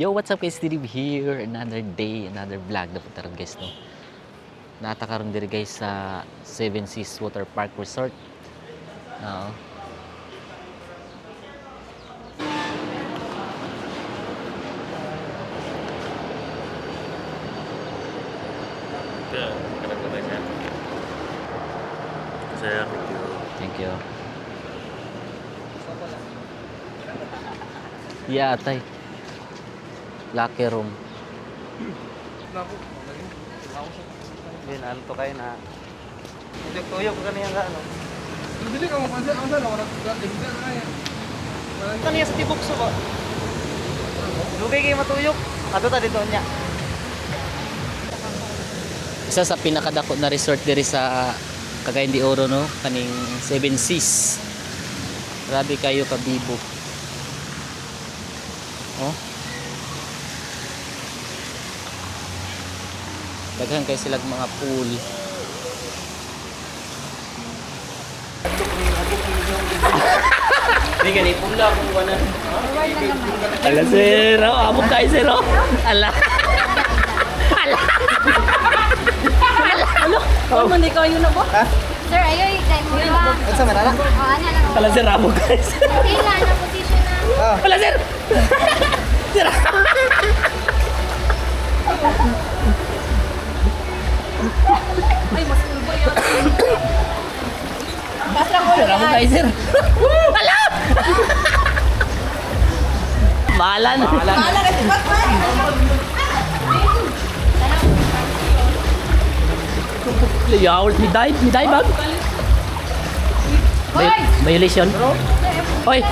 Yo, what's up guys? Diri here. Another day, another vlog na punta ron guys, no? Natakaroon diri guys sa Seven Seas Waterpark Resort. Oo. Sir, thank you. Thank you. Yeah, tay. Lucky room. Din ano to kayo na. Tuyok ka niya nga ano. Dili ka mo pansin ang sana wala tigda na yan. Kaniya sa tibok so ba? Dugay kay matuyok. Ato ta dito niya. Isa sa pinakadako na resort diri sa Cagayan de Oro, no? Kaning Seven Seas. Grabe kayo kabibo. Oh. Daghan kayo silang mga pool. Di gani pula kung wala. Ala sir, amok tayo sir. Ala. Ala. Ala. Oh, man ikaw yun na ba? Ha? Sir, ayoy, dahil mo ba? Ano sa manala? Oh, ano lang. Ala sir, amok guys. Hindi nga, na position na. Ah. Ala sir. Sir. Ay, mas ulbo yun. Basta ko Sir, amok tayo sir. Ala. Mahalan. Kala ka si Batman. Yawal, mi dive bag. Hoy! Violation. Hoy,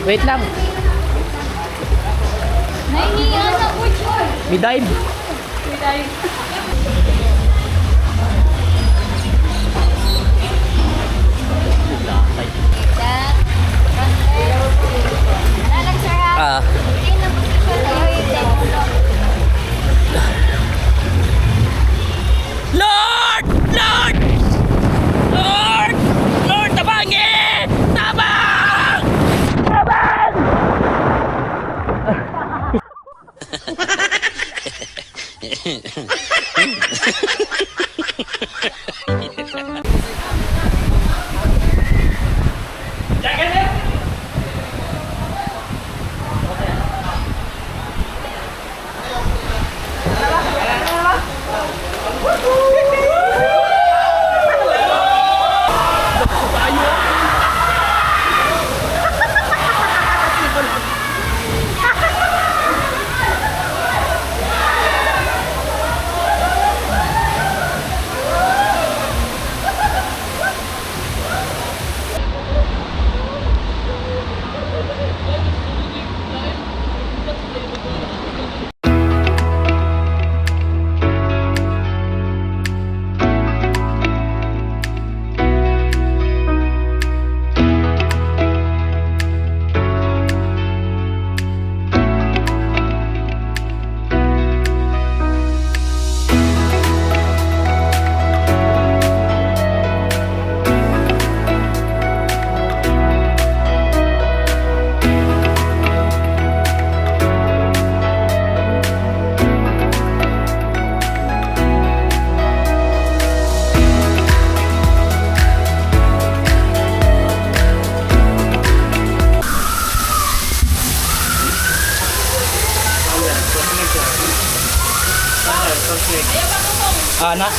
wait lang. Nahingihan na po siya. Mi dive. Lalag, sir, ha? Ah, Ayun na position, ayoy, dahil mo ba? Lord! Lord! Lord! Lord, tabangin! Tabang! Tabang! Anak.